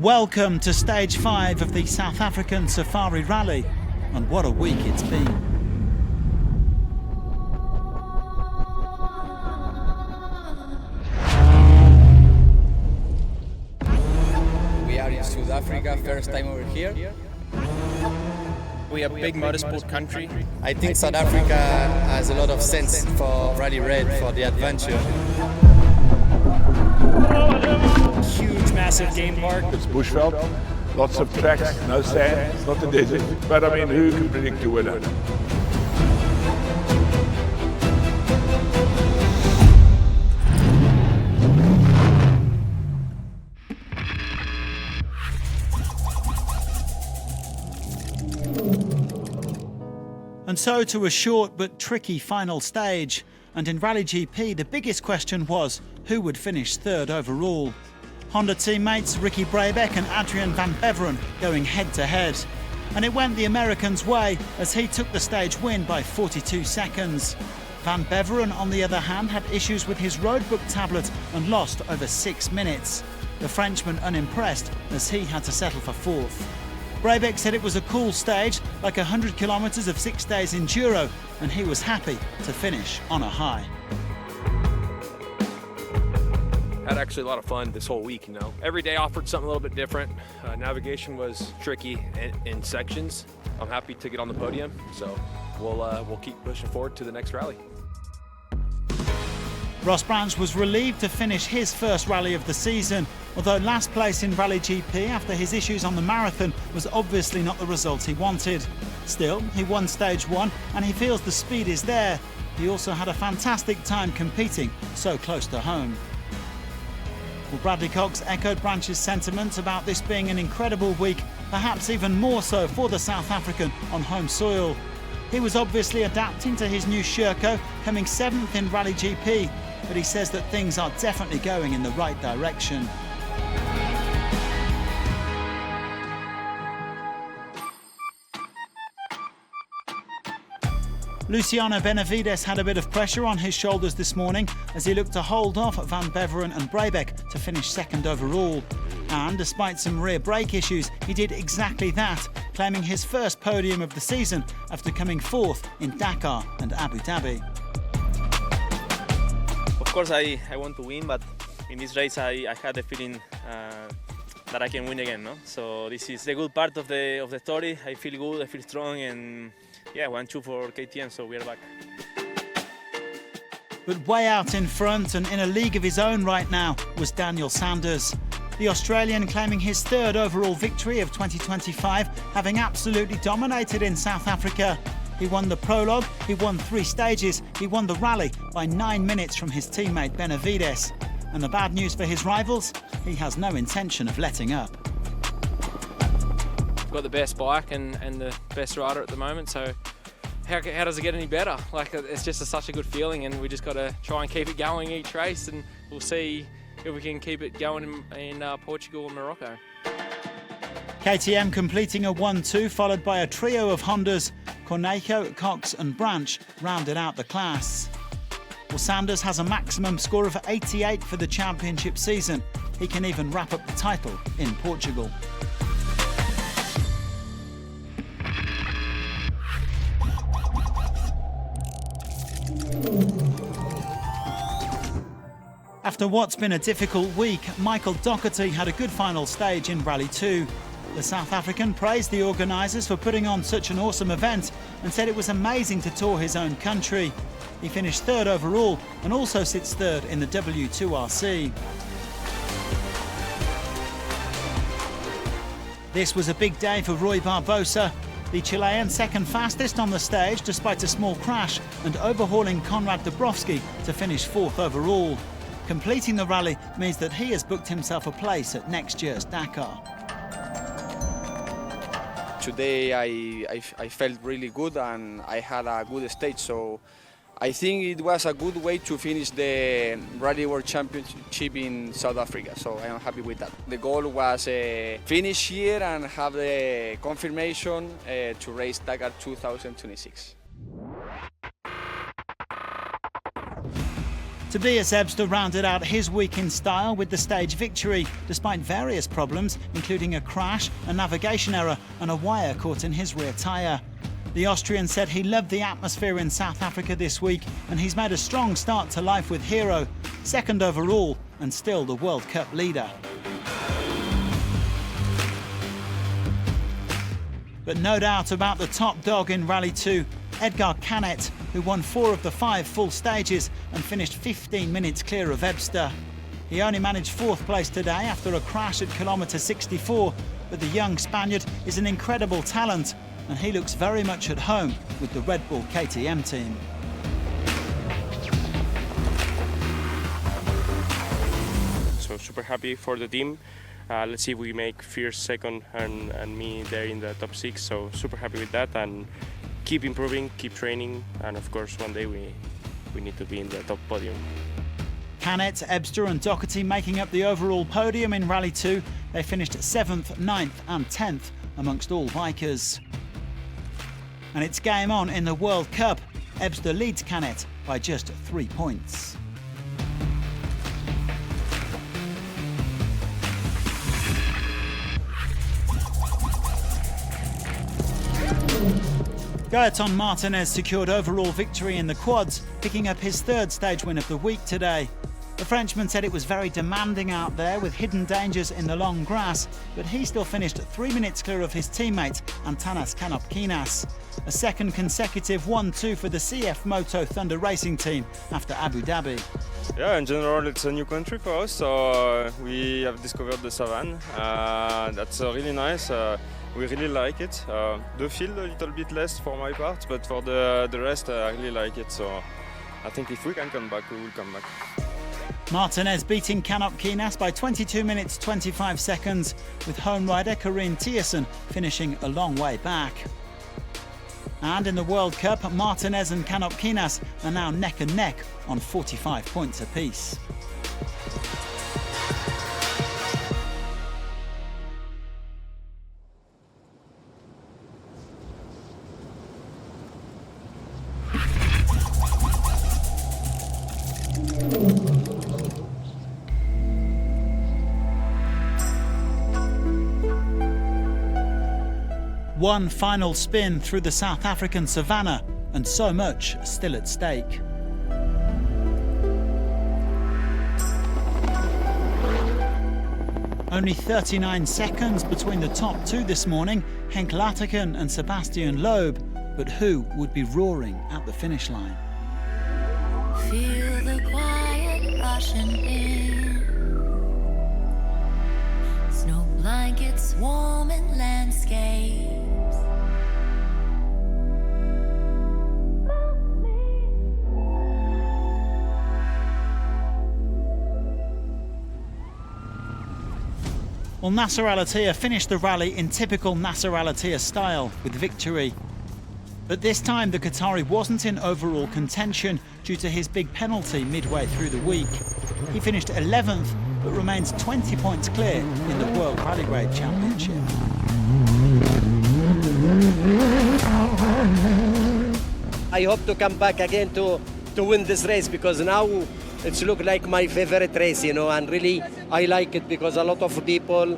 Welcome to stage 5 of the South African Safari Rally, and what a week it's been. We are in South Africa, first time over here. We are a big motorsport country. I think South Africa has a lot of sense for rally red, for the adventure. Huge, massive game park. It's bushveld, lots of tracks, no sand, it's not a desert. But I mean, who can predict a winner? And so to a short but tricky final stage. And in Rally GP, the biggest question was who would finish third overall. Honda teammates Ricky Brabeck and Adrian van Beveren going head-to-head. And it went the American's way as he took the stage win by 42 seconds. Van Beveren, on the other hand, had issues with his roadbook tablet and lost over 6 minutes. The Frenchman unimpressed as he had to settle for fourth. Brabeck said it was a cool stage, like 100 kilometres of 6 days enduro, and he was happy to finish on a high. Had actually a lot of fun this whole week, you know. Every day offered something a little bit different. Navigation was tricky in sections. I'm happy to get on the podium, so we'll keep pushing forward to the next rally. Ross Branch was relieved to finish his first rally of the season, although last place in Rally GP after his issues on the marathon was obviously not the result he wanted. Still, he won stage 1 and he feels the speed is there. He also had a fantastic time competing so close to home. Well, Bradley Cox echoed Branch's sentiments about this being an incredible week, perhaps even more so for the South African on home soil. He was obviously adapting to his new Sherco, coming 7th in Rally GP, but he says that things are definitely going in the right direction. Luciano Benavides had a bit of pressure on his shoulders this morning as he looked to hold off Van Beveren and Brabeck to finish second overall. And despite some rear brake issues, he did exactly that, claiming his first podium of the season after coming 4th in Dakar and Abu Dhabi. Of course I want to win, but in this race I had the feeling that I can win again, no? So this is the good part of the story. I feel good, I feel strong, and yeah, 1-2 for KTM, so we are back. But way out in front and in a league of his own right now was Daniel Sanders. The Australian claiming his third overall victory of 2025, having absolutely dominated in South Africa. He won the prologue, he won 3 stages, he won the rally by 9 minutes from his teammate Benavides. And the bad news for his rivals, he has no intention of letting up. Got the best bike and the best rider at the moment, so how does it get any better? Like, it's just such a good feeling, and we just got to try and keep it going each race, and we'll see if we can keep it going in Portugal and Morocco. KTM completing a 1-2 followed by a trio of Hondas. Cornejo, Cox and Branch rounded out the class. Well, Sanders has a maximum score of 88 for the championship season. He can even wrap up the title in Portugal. After what's been a difficult week, Michael Doherty had a good final stage in Rally 2. The South African praised the organisers for putting on such an awesome event and said it was amazing to tour his own country. He finished third overall and also sits third in the W2RC. This was a big day for Rui Barbosa. The Chilean second fastest on the stage despite a small crash and overhauling Konrad Dabrowski to finish 4th overall. Completing the rally means that he has booked himself a place at next year's Dakar. Today I felt really good and I had a good stage, so I think it was a good way to finish the Rally World Championship in South Africa, so I am happy with that. The goal was finish here and have the confirmation to race Dakar 2026. Tobias Ebster rounded out his week in style with the stage victory, despite various problems, including a crash, a navigation error and a wire caught in his rear tyre. The Austrian said he loved the atmosphere in South Africa this week and he's made a strong start to life with Hero, second overall and still the World Cup leader. But no doubt about the top dog in Rally 2, Edgar Canet, who won 4 of the 5 full stages and finished 15 minutes clear of Ebster. He only managed 4th place today after a crash at kilometre 64, but the young Spaniard is an incredible talent and he looks very much at home with the Red Bull KTM team. So super happy for the team. Let's see if we make first, second and me there in the top 6, so super happy with that and keep improving, keep training, and of course one day we need to be in the top podium. Canet, Ebster and Doherty making up the overall podium in Rally 2. They finished 7th, 9th and 10th amongst all bikers. And it's game on in the World Cup. Ebster leads Canet by just 3 points. Gaëtan Martinez secured overall victory in the quads, picking up his 3rd stage win of the week today. The Frenchman said it was very demanding out there with hidden dangers in the long grass, but he still finished 3 minutes clear of his teammate Antanas Kanopkinas. A second consecutive 1-2 for the CF Moto Thunder Racing team after Abu Dhabi. Yeah, in general it's a new country for us, so we have discovered the savane. That's really nice. We really like it. The field a little bit less for my part, but for the rest I really like it. So I think if we can come back, we will come back. Martinez beating Kanopkinas by 22 minutes 25 seconds, with home rider Corinne Thiessen finishing a long way back. And in the World Cup, Martinez and Kanopkinas are now neck and neck on 45 points apiece. One final spin through the South African savannah, and so much still at stake. Only 39 seconds between the top 2 this morning, Henk Laterken and Sebastian Loeb, but who would be roaring at the finish line? Feel the quiet rushing in. Snow blankets warming landscapes. Well, Nasser Al-Attiyah finished the rally in typical Nasser Al-Attiyah style with victory. But this time the Qatari wasn't in overall contention due to his big penalty midway through the week. He finished 11th but remains 20 points clear in the World Rally Raid Championship. I hope to come back again to win this race, because now it's look like my favorite race, you know, and really I like it because a lot of people,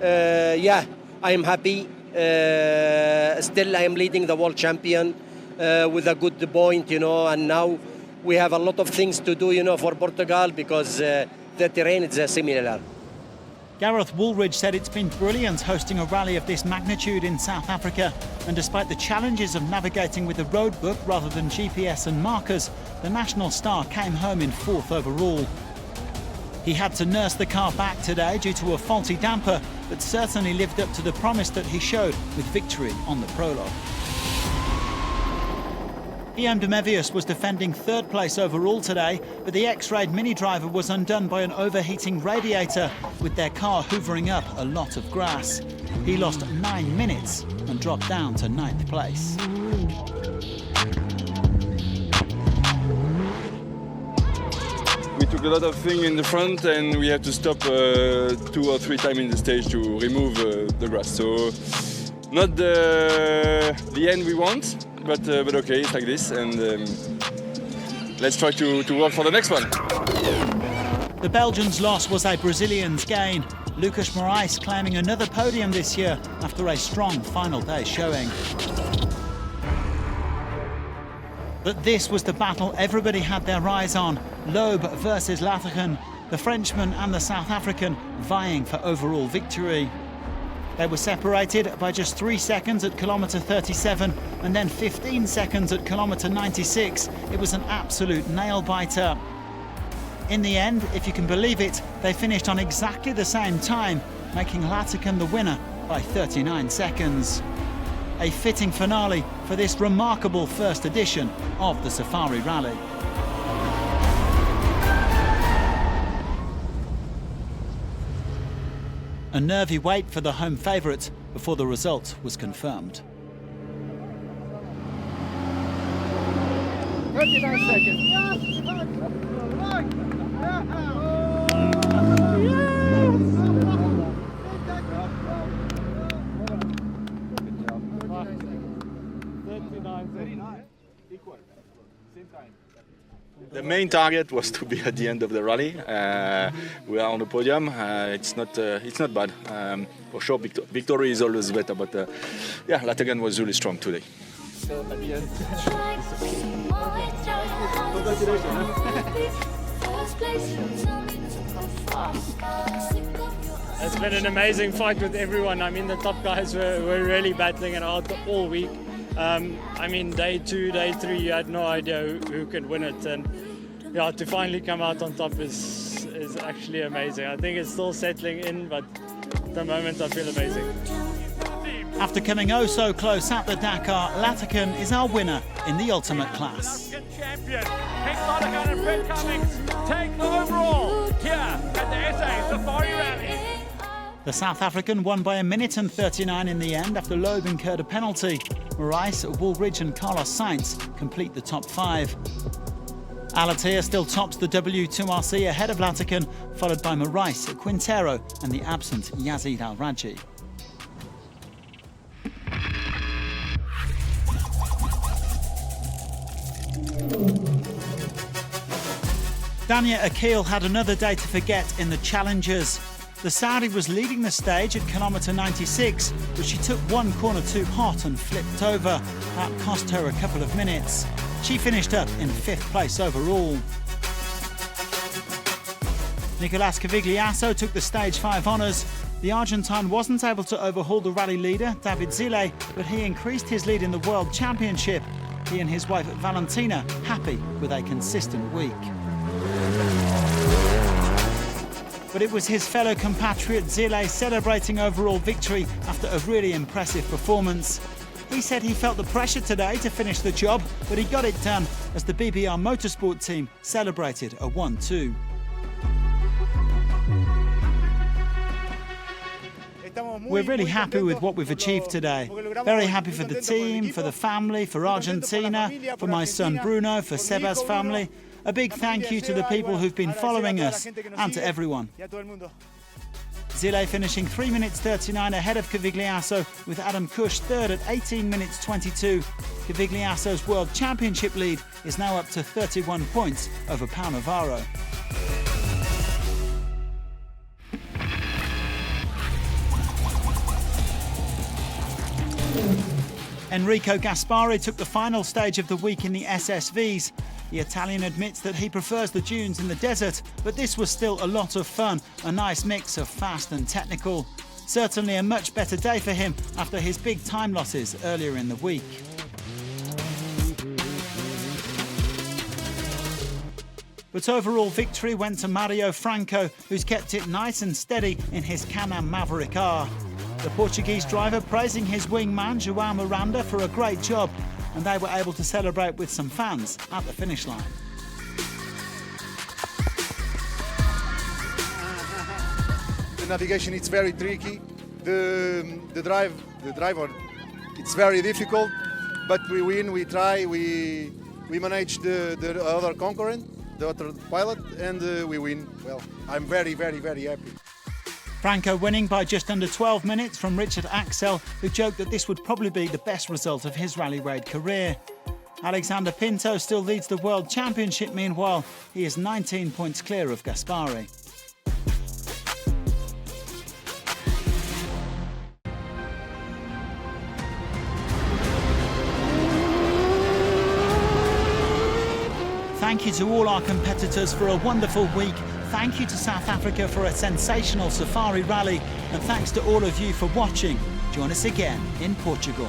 yeah, I'm happy. Still I am leading the world champion with a good point, you know, and now we have a lot of things to do, you know, for Portugal, because the terrain is similar. Gareth Woolridge said it's been brilliant hosting a rally of this magnitude in South Africa, and despite the challenges of navigating with a road book rather than GPS and markers, the national star came home in 4th overall. He had to nurse the car back today due to a faulty damper, but certainly lived up to the promise that he showed with victory on the prologue. Guillaume de Mevius was defending 3rd place overall today, but the X-Raid Mini driver was undone by an overheating radiator, with their car hoovering up a lot of grass. He lost 9 minutes and dropped down to 9th place. We took a lot of things in the front and we had to stop 2 or 3 times in the stage to remove the grass. So not the end we want, but okay, it's like this, and let's try to work for the next one. The Belgians' loss was a Brazilian's gain. Lucas Moraes claiming another podium this year after a strong final day showing. But this was the battle everybody had their eyes on. Loeb versus Lathagen, the Frenchman and the South African vying for overall victory. They were separated by just 3 seconds at kilometre 37 and then 15 seconds at kilometre 96. It was an absolute nail-biter. In the end, if you can believe it, they finished on exactly the same time, making Lathagen the winner by 39 seconds. A fitting finale for this remarkable first edition of the Safari Rally. A nervy wait for the home favourite before the result was confirmed. 39 seconds. The main target was to be at the end of the rally. We are on the podium. It's not bad. For sure, victory is always better. But yeah, Lathagen was really strong today. It's been an amazing fight with everyone. I mean, the top guys were really battling it out all week. I mean, day 2, day 3, you had no idea who could win it, and yeah, to finally come out on top is actually amazing. I think it's still settling in, but at the moment I feel amazing. After coming oh so close at the Dakar, Lathagen is our winner in the ultimate class. Champion, Henk Lathagen and Fred Cummings take the overall here at the SA Safari Rally. The South African won by 1 minute and 39 in the end after Loeb incurred a penalty. Moraes, Woolridge and Carlos Sainz complete the top 5. Alatia still tops the W2RC ahead of Lathagen, followed by Moraes, Quintero and the absent Yazid Al-Raji. Dania Akil had another day to forget in the Challengers. The Saudi was leading the stage at kilometre 96, but she took one corner too hot and flipped over. That cost her a couple of minutes. She finished up in 5th place overall. Nicolas Cavigliasso took the stage 5 honours. The Argentine wasn't able to overhaul the rally leader, David Zille, but he increased his lead in the World Championship. He and his wife Valentina happy with a consistent week. But it was his fellow compatriot Zille celebrating overall victory after a really impressive performance. He said he felt the pressure today to finish the job, but he got it done as the BBR Motorsport team celebrated a 1-2. We're really happy with what we've achieved today. Very happy for the team, for the family, for Argentina, for my son Bruno, for Seba's family. A big thank you to the people who've been following us and to everyone. Zille finishing 3 minutes 39 ahead of Cavigliasso, with Adam Cush third at 18 minutes 22. Cavigliasso's World Championship lead is now up to 31 points over Pau Navarro. Enrico Gaspari took the final stage of the week in the SSVs. The Italian admits that he prefers the dunes in the desert, but this was still a lot of fun, a nice mix of fast and technical. Certainly a much better day for him after his big time losses earlier in the week. But overall victory went to Mario Franco, who's kept it nice and steady in his Can-Am Maverick R. The Portuguese driver praising his wingman João Miranda for a great job, and they were able to celebrate with some fans at the finish line. The navigation is very tricky. The driver, it's very difficult, but we win, we try, we manage the other concurrent, the other pilot, and we win. Well, I'm very, very, very happy. Franco winning by just under 12 minutes from Richard Axel, who joked that this would probably be the best result of his rally raid career. Alexander Pinto still leads the World Championship. Meanwhile, he is 19 points clear of Gaspari. Thank you to all our competitors for a wonderful week. Thank you to South Africa for a sensational safari rally. And thanks to all of you for watching. Join us again in Portugal.